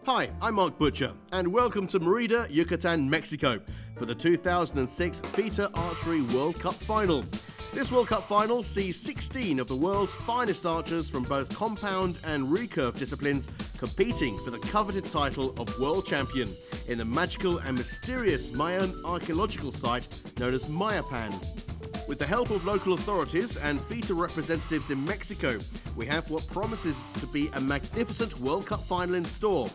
Hi, I'm Mark Butcher, and welcome to Mérida, Yucatan, Mexico, for the 2006 FITA Archery World Cup Final. This World Cup Final sees 16 of the world's finest archers from both compound and recurve disciplines competing for the coveted title of World Champion in the magical and mysterious Mayan archaeological site known as Mayapan. With the help of local authorities and FITA representatives in Mexico, we have what promises to be a magnificent World Cup final in store.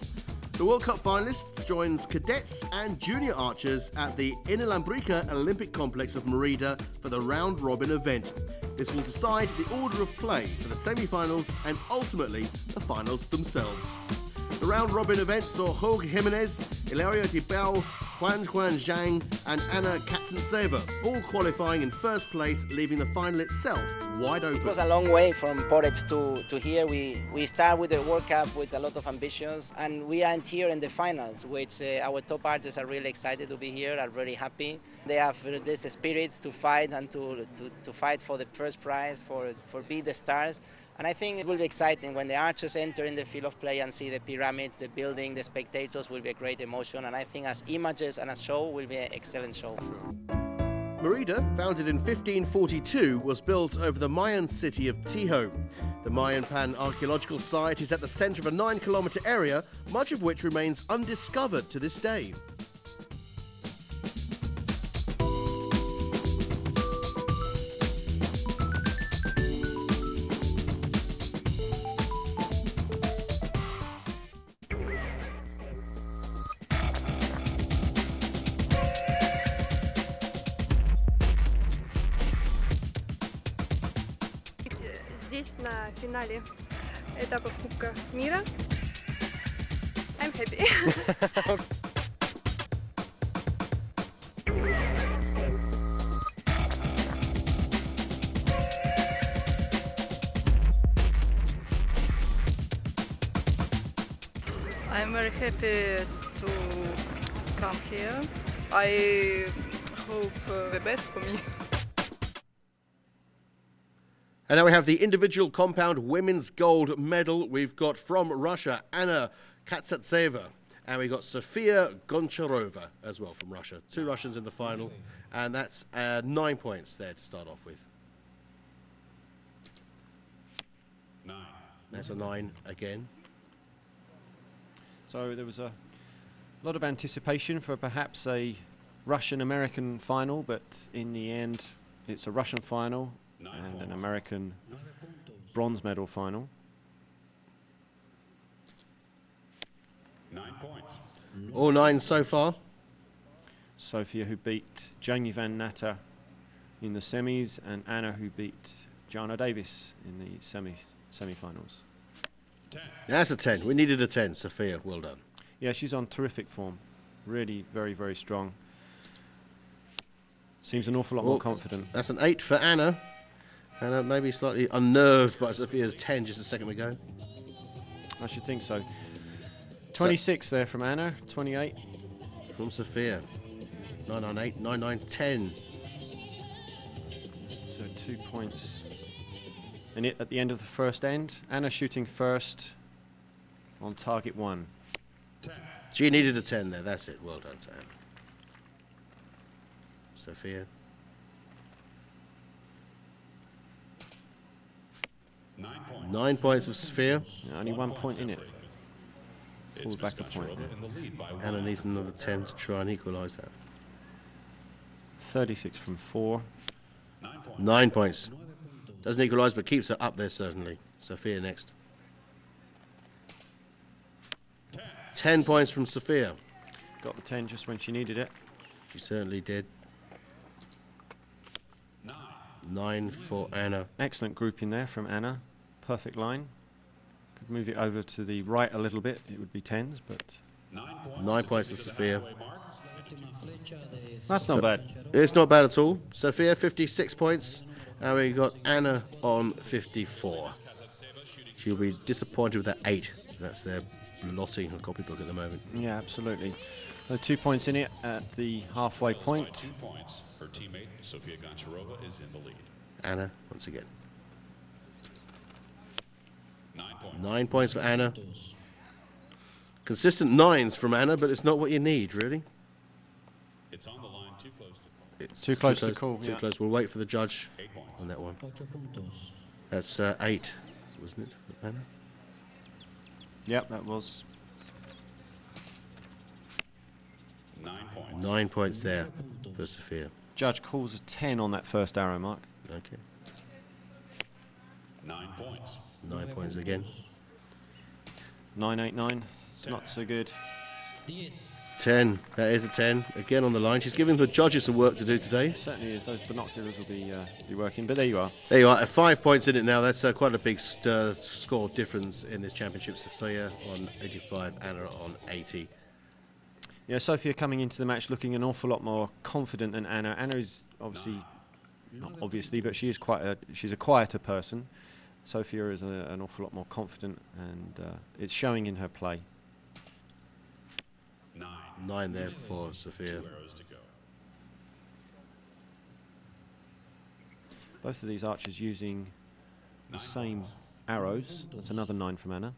The World Cup finalists joins cadets and junior archers at the Inalambrica Olympic Complex of Mérida for the round-robin event. This will decide the order of play for the semi-finals and ultimately the finals themselves. The round-robin event saw Jorge Jimenez, Hilario Tibau, Juan Zhang and Anna Katzentseva all qualifying in first place, leaving the final itself wide open. It was a long way from Portage to here. We start with the World Cup with a lot of ambitions, and we are here in the finals, which our top artists are really excited to be here, are very happy. They have this spirit to fight and to fight for the first prize, for be the stars. And I think it will be exciting when the archers enter in the field of play and see the pyramids, the building, the spectators will be a great emotion. And I think as images and as show will be an excellent show. Mérida, founded in 1542, was built over the Mayan city of Tijo. The Mayan archaeological site is at the center of a 9-kilometer area, much of which remains undiscovered to this day. Здесь на финале этапов Кубка мира. I'm happy. I'm very happy to come here. I hope the best for me. And now we have the individual compound women's gold medal. We've got from Russia, Anna Katzentseva, and we've got Sofia Goncharova as well from Russia. 2 Russians in the final, and that's 9 points there to start off with. 9. That's a 9 again. So there was a lot of anticipation for perhaps a Russian-American final, but in the end it's a Russian final and an American bronze medal final. 9 points. All 9 so far. Sofia, who beat Jamie Van Natter in the semis, and Anna, who beat Jana Davis in the semi-finals. 10. That's a 10. We needed a 10. Sofia, well done. Yeah, she's on terrific form. Really very, very strong. Seems an awful lot more confident. That's an 8 for Anna. Anna maybe slightly unnerved by Sofia's 10 just a second ago. I should think so. 26 there from Anna, 28. From Sofia. 998, 9910. So 2 points. And at the end of the first end, Anna shooting first on target 1. 10. She needed a 10 there, that's it. Well done to Anna. Sofia. 9 points. 9 points of Sofia. Yeah, only 1 point in it. Pulled back a point there. Anna needs another 10 to try and equalise that. 36 from 4. 9 points. 9 points. Doesn't equalise, but keeps her up there certainly. Sofia next. 10 points from Sofia. Got the 10 just when she needed it. She certainly did. 9. 9 for Anna. Excellent grouping there from Anna. Perfect line. Could move it over to the right a little bit. It would be 10s, but 9 points. 9 points for Sofia. that's not bad. It's not bad at all. Sofia, 56 points. And we got Anna on 54. She'll be disappointed with that 8. That's their blotting her copybook at the moment. Yeah, absolutely. So 2 points in it at the halfway point. 2 points. Her teammate, Sofia Goncharova, is in the lead. Anna, once again. 9 points. 9 points for Anna. Consistent 9s from Anna, but it's not what you need, really. It's on the line, too close to call. It's too close to call. Too Yeah. close. We'll wait for the judge 8 points. on that one. That's 8, wasn't it, for Anna? Yep, that was. 9 points. 9 points there for Sofia. Judge calls a 10 on that first arrow mark. Okay. 9 points. 9 points again. 989. It's not so good. 10. That is a 10. Again on the line. She's giving the judges some work to do today. Certainly is. Those binoculars will be working. But there you are. There you are. 5 points in it now. That's quite a big score difference in this championship. Sofia on 85, Anna on 80. Yeah, Sofia coming into the match looking an awful lot more confident than Anna. Anna is obviously, not obviously, but she is she's a quieter person. Sofia is an awful lot more confident, and it's showing in her play. 9 there for Sofia. 2 arrows to go. Both of these archers using the 9 same points. arrows. That's another 9 from Anna.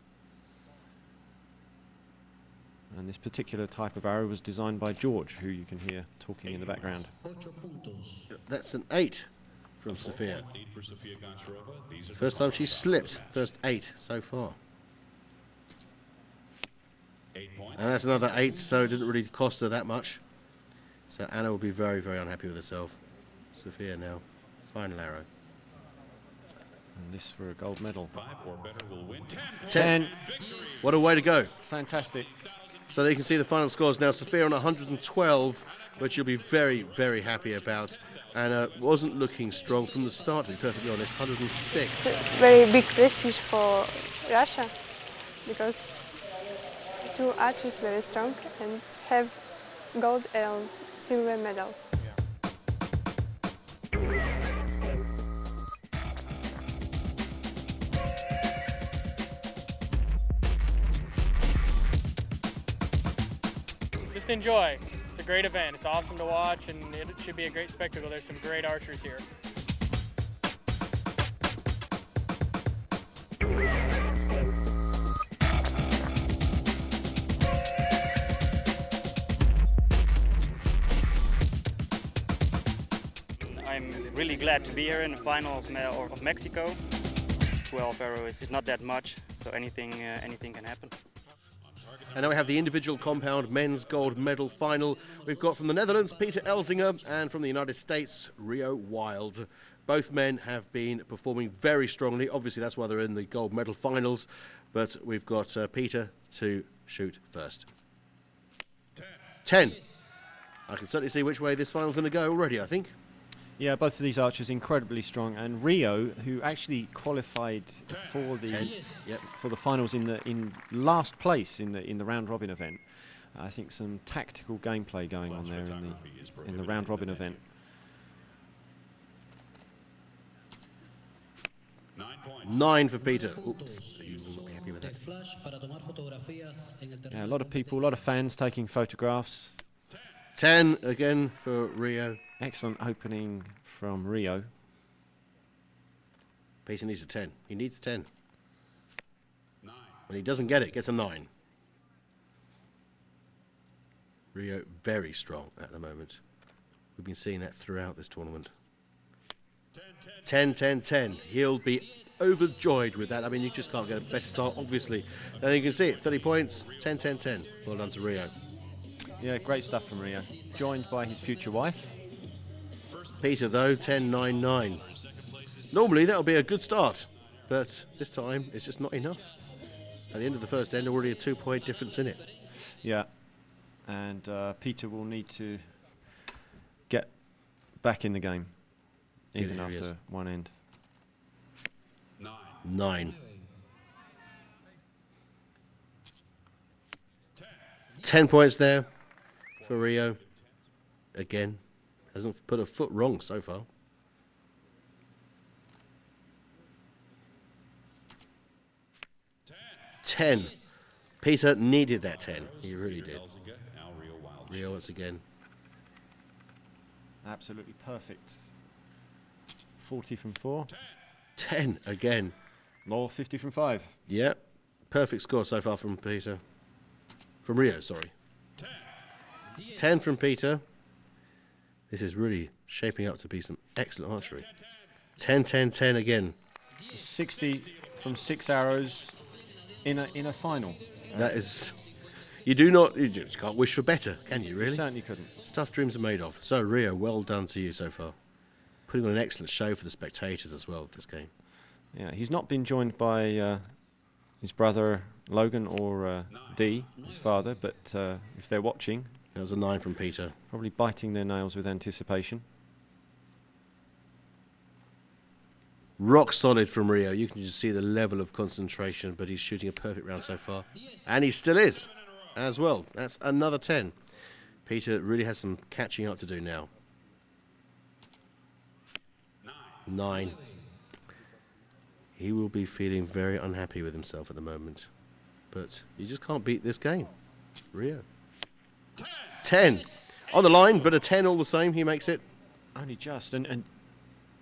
And this particular type of arrow was designed by George, who you can hear talking in the background. That's an 8 from Sofia. Lead for Sofia Goncharova. These are First time she's slipped. First 8 so far. 8 points. And that's another 8, so it didn't really cost her that much. So Anna will be very, very unhappy with herself. Sofia now. Final arrow. And this for a gold medal. 5 or better will win. 10 points. 10. What a way to go. Fantastic. So there you can see the final scores now. Sofia on 112, which you'll be very, very happy about. And wasn't looking strong from the start, to be perfectly honest. 106. It's a very big prestige for Russia because 2 archers very strong and have gold and silver medals. Just enjoy. It's a great event. It's awesome to watch, and it should be a great spectacle. There's some great archers here. I'm really glad to be here in the finals of Mexico. 12 arrows is not that much, so anything can happen. And now we have the individual compound men's gold medal final. We've got from the Netherlands, Peter Elzinga, and from the United States, Rio Wild. Both men have been performing very strongly. Obviously, that's why they're in the gold medal finals. But we've got Peter to shoot first. 10. I can certainly see which way this final's going to go already, I think. Yeah, both of these archers incredibly strong, and Rio, who actually qualified for the finals in last place in the round robin event. I think some tactical gameplay going on there in the round robin event. 9 points. 9 for Peter. Oops, you will not be happy with that. Yeah, a lot of people, a lot of fans taking photographs. 10 again for Rio. Excellent opening from Rio. Peter needs a 10. He needs 10. 9. When he doesn't get it, gets a 9. Rio very strong at the moment. We've been seeing that throughout this tournament. 10, 10, 10. He'll be overjoyed with that. I mean, you just can't get a better start, obviously. And you can see it, 30 points, 10, 10, 10. Well done to Rio. Yeah, great stuff from Rio. Joined by his future wife. Peter, though, 10, 9, 9. Normally, that'll be a good start. But this time, it's just not enough. At the end of the first end, already a 2-point difference in it. Yeah. And Peter will need to get back in the game, even after one end. 9. 10 points there for Rio. Again, hasn't put a foot wrong so far. 10. Peter needed that 10. He really did. Rio once again. Absolutely perfect. 40 from 4. 10 again. Or 50 from 5. Yeah. Perfect score so far from Peter. From Rio, sorry. 10 from Peter. This is really shaping up to be some excellent archery. 10, 10, 10 again. 60 from 6 arrows in a final. That is... You just can't wish for better, can you, really? Certainly couldn't. Stuff dreams are made of. So, Rio, well done to you so far. Putting on an excellent show for the spectators as well, this game. Yeah, he's not been joined by his brother Logan or Dee, his father, but if they're watching... That was a 9 from Peter. Probably biting their nails with anticipation. Rock solid from Rio. You can just see the level of concentration, but he's shooting a perfect round so far. And he still is, as well. That's another 10. Peter really has some catching up to do now. 9. He will be feeling very unhappy with himself at the moment. But you just can't beat this game. Rio. 10. On the line, but a 10 all the same. He makes it. Only just. And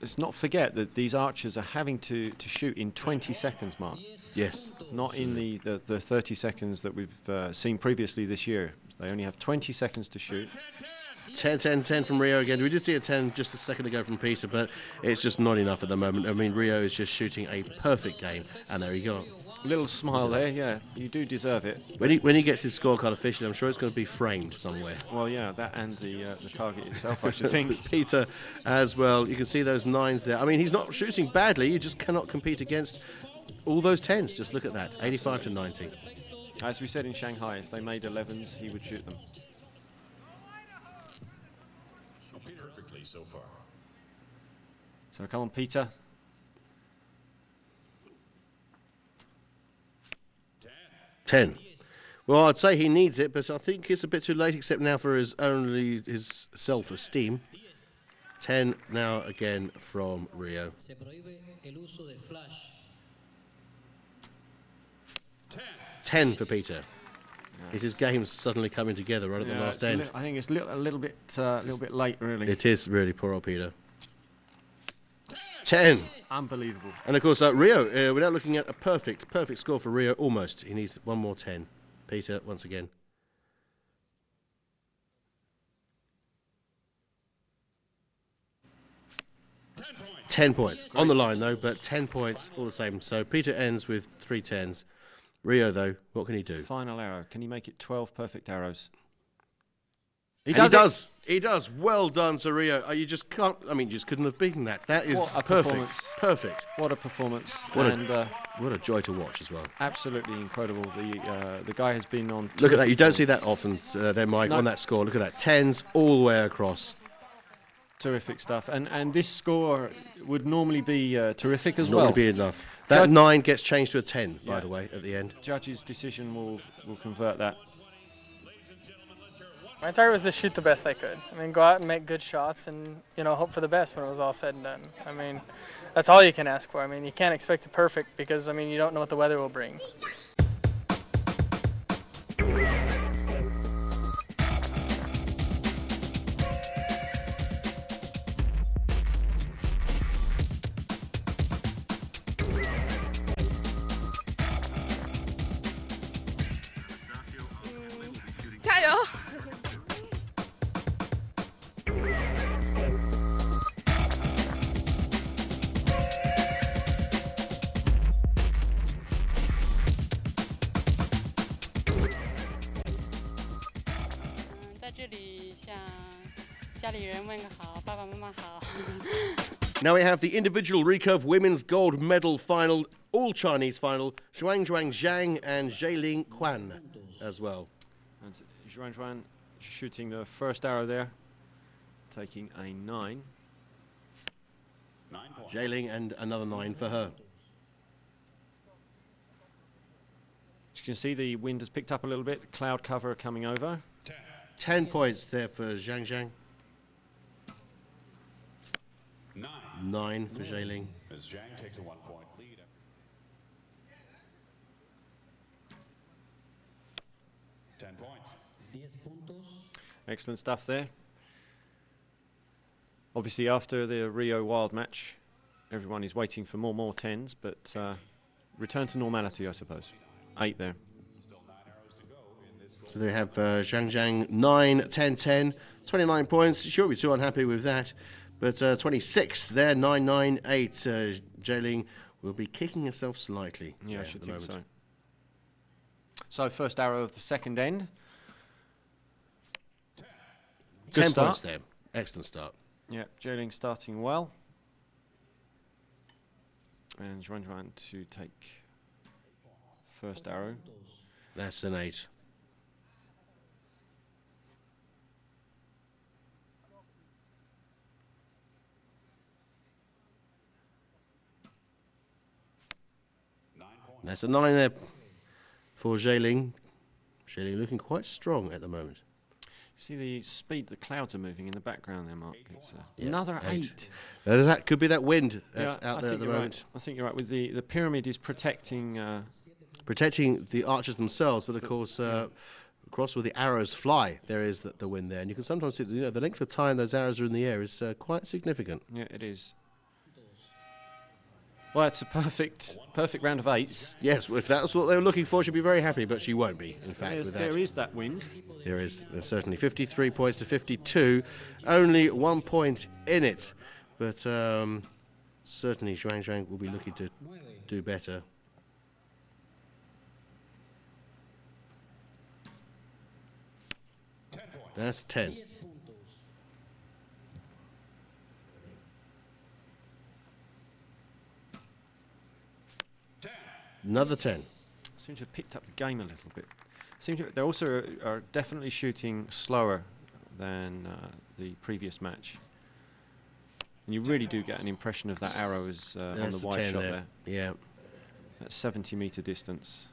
let's not forget that these archers are having to shoot in 20 seconds, Mark. Yes. Not in the 30 seconds that we've seen previously this year. They only have 20 seconds to shoot. 10, 10, 10 from Rio again. We did see a 10 just a second ago from Peter, but it's just not enough at the moment. I mean, Rio is just shooting a perfect game, and there you go. Little smile there, yeah. You do deserve it. When he gets his scorecard officially, I'm sure it's going to be framed somewhere. Well, yeah, that and the target itself, I should think. Peter as well. You can see those 9s there. I mean, he's not shooting badly. You just cannot compete against all those 10s. Just look at that. 85 to 90. As we said in Shanghai, if they made 11s, he would shoot them. Perfectly so far. So come on, Peter. 10. Well, I'd say he needs it, but I think it's a bit too late, except now for his self-esteem. 10 now again from Rio. 10 for Peter. Is his game suddenly coming together right at the last end? I think it's a little bit late, really. It is really, poor old Peter. 10. Unbelievable. And of course, Rio, without looking at a perfect score for Rio, almost. He needs one more 10. Peter, once again. 10 points. On the line, though, but 10 points all the same. So Peter ends with 3 10s. Rio, though, what can he do? Final arrow. Can he make it 12 perfect arrows? He does. He does. Well done to Rio. You just can't. I mean, you just couldn't have beaten that. That is perfect. Perfect. What a performance. What a joy to watch as well. Absolutely incredible. The guy has been on. Look at that. You don't see that often, there, Mike, on that score. Look at that. 10s all the way across. Terrific stuff. And this score would normally be terrific as well. Normally be enough. That 9 gets changed to a 10, by the way, at the end. Judge's decision will convert that. My target was to shoot the best I could. I mean, go out and make good shots and, hope for the best when it was all said and done. I mean, that's all you can ask for. I mean, you can't expect it perfect because, you don't know what the weather will bring. Now we have the individual recurve women's gold medal final, all Chinese final, Zhang and Zhang Juan as well. And Juan shooting the first arrow there, taking a 9. 9 points. Zhang and another 9 for her. As you can see, the wind has picked up a little bit, cloud cover coming over. 10 points there for Zhang. 9 for Zhang. As Zhang takes a 1-point lead. 10 points. Excellent stuff there. Obviously, after the Rio Wild match, everyone is waiting for more 10s, but return to normality, I suppose. 8 there. Still 9 arrows to go in this So they have Zhang 9, 10, 10, 29 points. She won't be too unhappy with that. But 26 there, 9, 9, 8. Zhang will be kicking herself slightly. Yeah, I should think so. So first arrow of the second end. 10 points there. Excellent start. Yeah, Zhang starting well. And Juan to take first arrow. That's an 8. That's a 9 there for Zhang. Zhang looking quite strong at the moment. See the speed the clouds are moving in the background there, Mark. It's another 8. That could be that wind that's out there at the moment. Right. I think you're right. With the pyramid is protecting the archers themselves, but of course, across where the arrows fly, there is the wind there, and you can sometimes see the length of time those arrows are in the air is quite significant. Yeah, it is. Well, it's a perfect round of 8s. Yes, if that's what they were looking for, she'd be very happy, but she won't be, in fact, with that. There is that wind. There is certainly 53 points to 52. Only 1 point in it. But certainly Zhang will be looking to do better. That's 10. Another 10. Seems to have picked up the game a little bit. They also are definitely shooting slower than the previous match. And you really do get an impression of that arrow as on the wide shot there. Yeah. At 70-meter distance.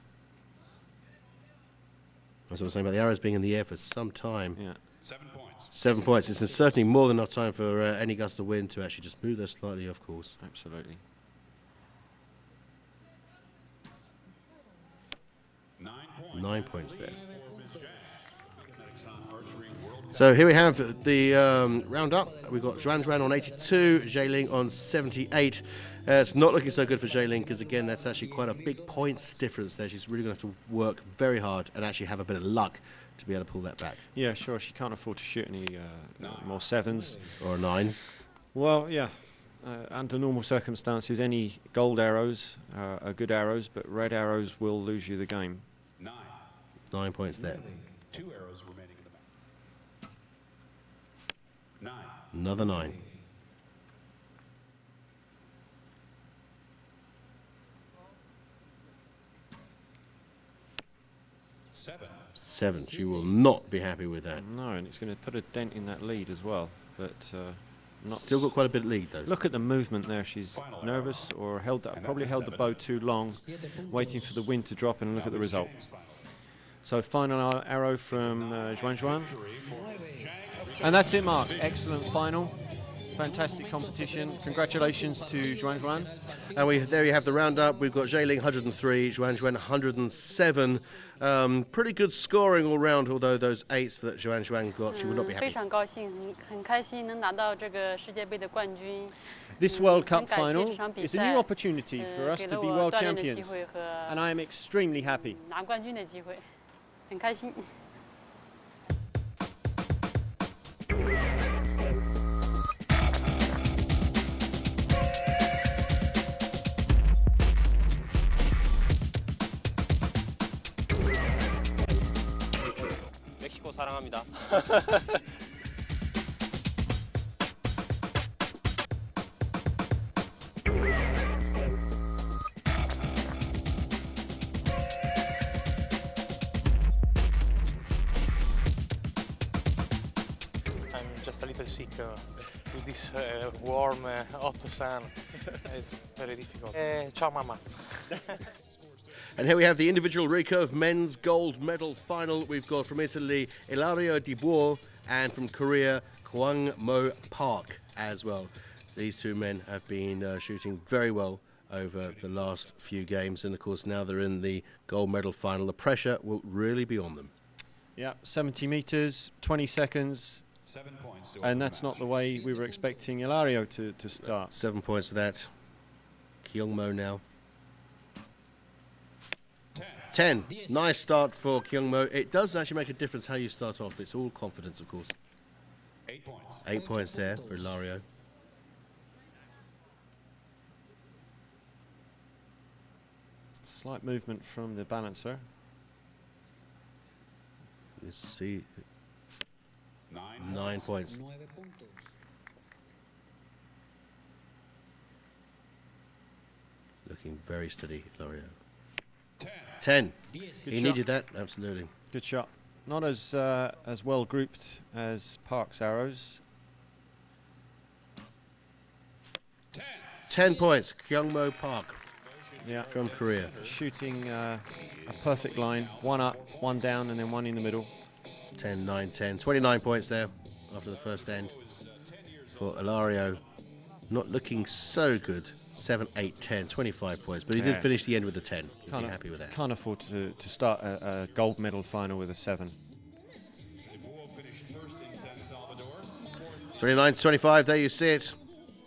That's what I'm saying about the arrows being in the air for some time. Yeah. 7 points. 7 points. It's certainly more than enough time for any gust of wind to actually just move there slightly, of course. Absolutely. 9 points there. So here we have the roundup. We've got Juan on 82, Zhang on 78. It's not looking so good for Zhang because, again, that's actually quite a big points difference there. She's really going to have to work very hard and actually have a bit of luck to be able to pull that back. Yeah, sure. She can't afford to shoot any more 7s. Or 9s. Well, yeah. Under normal circumstances, any gold arrows are good arrows, but red arrows will lose you the game. 9 points there. 2 arrows remaining in the match. 9. Another 9. 7. She will not be happy with that. No, and it's going to put a dent in that lead as well. But not still got quite a bit of lead though. Look at the movement there. She's nervous or probably held the bow too long, waiting for the wind to drop, and look at the result. So final arrow from Juan. And that's it, Mark. Excellent final. Fantastic competition. Congratulations to Juan. And there you have the roundup. We've got Zhang 103, Juan 107. Pretty good scoring all round, although those 8s that Juan got, she would not be happy. This World Cup final is a new opportunity for us to be world champions, and I am extremely happy. 很开心。멕시코 사랑합니다. Just a little sick with this warm, hot sun. It's very difficult. Ciao, mama. And here we have the individual recurve men's gold medal final. We've got from Italy, Ilario Di Buo, and from Korea, Kwang Mo Park as well. These two men have been shooting very well over the last few games, and of course now they're in the gold medal final. The pressure will really be on them. Yeah, 70 meters, 20 seconds. 7 points to and that's not the way we were expecting Ilario to start. 7 points for that. Kyung Mo now. 10. Nice start for Kyungmo. It does actually make a difference how you start off. It's all confidence, of course. 8 points. 8 points there for Ilario. Slight movement from the balancer. Let's see. 9 9 points. Looking very steady, Ilario. 10. He needed that, absolutely. Good shot. Not as well grouped as Park's arrows. 10 points, Kyungmo Park. Yeah, from Korea. Shooting a perfect line. One up, one down, and then one in the middle. 10, 9, 10. 29 points there after the first end for Ilario. Not looking so good. 7, 8, 10, 25 points. But he did finish the end with a 10. He'd be happy with that. Can't afford to start a gold medal final with a 7. 29 to 25, there you see it.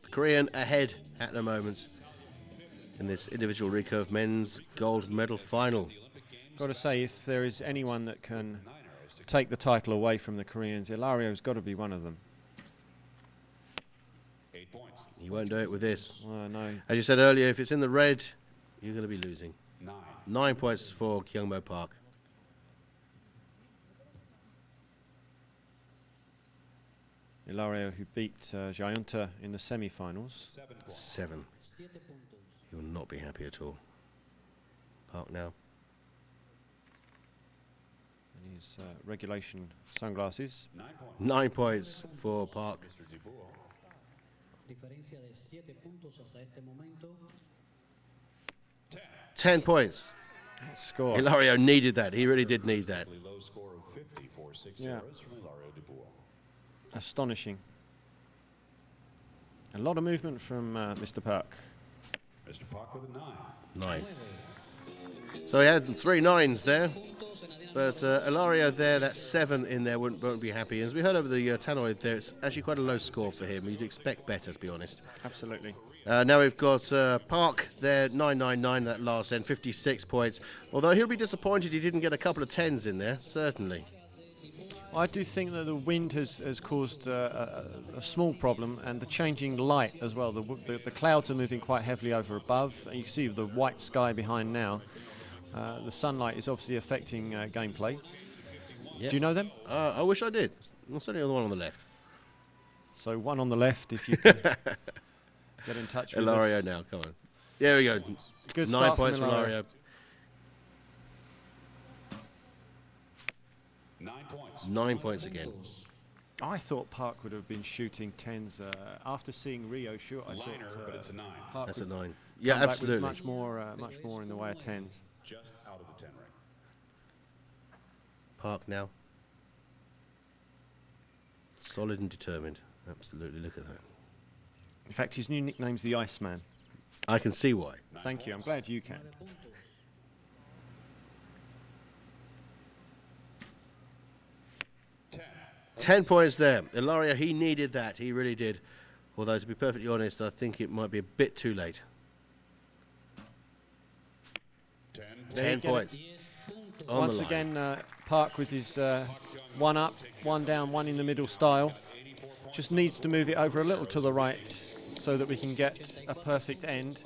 The Korean ahead at the moment in this individual recurve men's gold medal final. Got to say, if there is anyone that can take the title away from the Koreans, Ilario's got to be one of them. 8 points. He won't do it with this. No. As you said earlier, if it's in the red, you're going to be losing. 9. 9 points for Kyungmo Park. Ilario, who beat Giunta in the semi-finals. 7. He will not be happy at all. Park now. And his regulation sunglasses. 9 points for Park. 10 points. Score. Ilario needed that. He really did need that. Low score of 50 for 6 Yeah. arrows from Ilario Dubois. Astonishing. A lot of movement from Mr. Park. Mr. Park with a 9. 9. So he had 3 9s there. But Ilario there, that 7 in there won't be happy. As we heard over the tannoy there, it's actually quite a low score for him. You'd expect better, to be honest. Absolutely. Now we've got Park there, 999 that last end, 56 points. Although he'll be disappointed he didn't get a couple of 10s in there, certainly. I do think that the wind has caused a small problem, and the changing light as well. The clouds are moving quite heavily over above, and you can see the white sky behind now. The sunlight is obviously affecting gameplay. Yep. Do you know them? I wish I did. Well, certainly the one on the left. So one on the left, if you can get in touch with Ilario us. now, come on. There we go. Good 9 start points from for Ilario. Ilario. 9 points. 9 points again. I thought Park would have been shooting 10s after seeing Rio shoot. I Liner, thought but it's a 9. Park That's a would 9. Yeah, come back with absolutely. much more in the way of 10s. Just out of the 10 ring. Park now. Solid and determined. Absolutely, look at that. In fact, his new nickname's the Iceman. I can see why. Thank you. I'm glad you can. 10 points there. Ilario, he needed that. He really did. Although, to be perfectly honest, I think it might be a bit too late. 10 points. On Once the line. again, Park with his 1 up, 1 down, 1 in the middle style. Just needs to move it over a little to the right so that we can get a perfect end.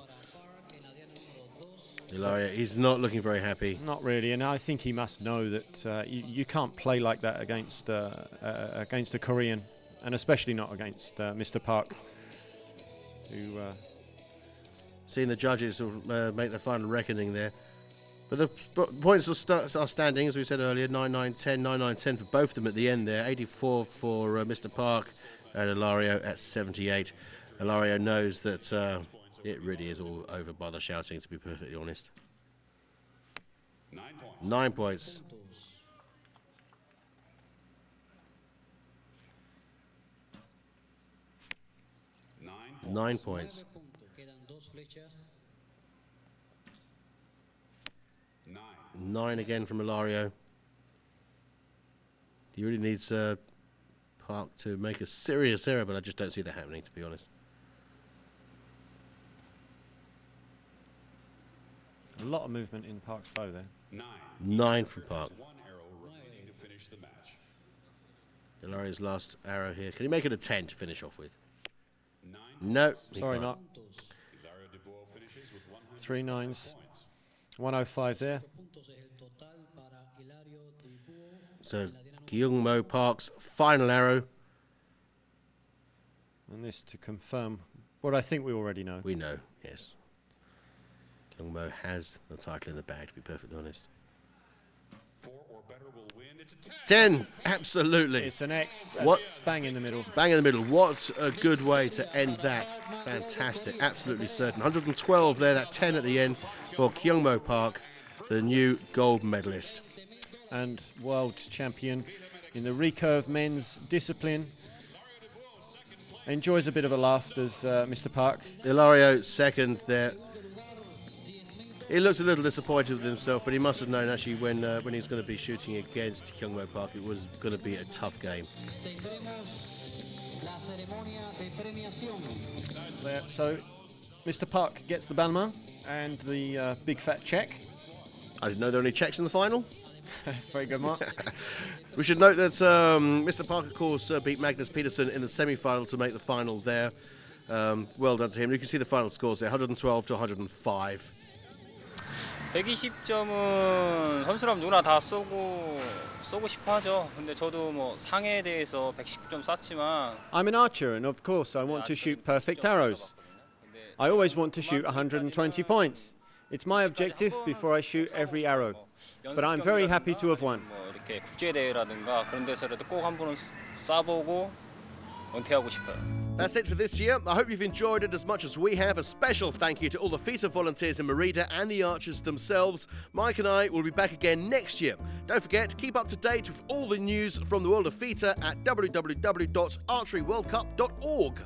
Ilario, he's not looking very happy. Not really, and I think he must know that you can't play like that against a Korean, and especially not against Mr. Park, who... Seeing the judges will make the final reckoning there. But the points are standing, as we said earlier, 9-9-10, 9-9-10 for both of them at the end there. 84 for Mr. Park and Ilario at 78. Ilario knows that it really is all over by the shouting, to be perfectly honest. 9 points. 9 points. Nine points. 9 again from Ilario. He really needs Park to make a serious error, but I just don't see that happening, to be honest. A lot of movement in Park's bow there. 9 from Park. One arrow remaining to finish the match. Hilario's last arrow here. Can he make it a 10 to finish off with? 9. No. he Sorry, can't. not. Hilario Dubois finishes with 100 3 9s. points. 105 there. So Kyung-Mo Park's final arrow. And this to confirm what I think we already know. We know, yes. Kyung-Mo has the title in the bag, to be perfectly honest. 4 or better will win. It's a 10. 10, absolutely. It's an X. That's What? Bang in the middle. Bang in the middle. What a good way to end that. Fantastic, absolutely certain. 112 there, that 10 at the end for Kyung-Mo Park, the new gold medalist. And world champion in the recurve men's discipline. Enjoys a bit of a laugh, does Mr. Park. Hilario second there. He looks a little disappointed with himself, but he must have known actually when he's going to be shooting against Kyung-Mo Park, it was going to be a tough game. There, so Mr. Park gets the Balmain and the big fat check. I didn't know there were any checks in the final. Very good, Mark. We should note that Mr. Park, of course, beat Magnus Peterson in the semi-final to make the final there. Well done to him. You can see the final scores there, 112 to 105. 120점은 선수라면 누구나 다 쏘고 싶어 하죠. 근데 저도 뭐 상해에 대해서 119점 쐈지만 I'm an archer, and of course I want to shoot perfect arrows. I always want to shoot 120 points. It's my objective before I shoot every arrow. But I'm very happy to have won. 뭐 이렇게 국제 대회라든가 그런 데서라도 꼭 한 번은 쏴보고 은퇴하고 싶어요. That's it for this year. I hope you've enjoyed it as much as we have. A special thank you to all the FITA volunteers in Mérida and the archers themselves. Mike and I will be back again next year. Don't forget, keep up to date with all the news from the world of FITA at www.archeryworldcup.org.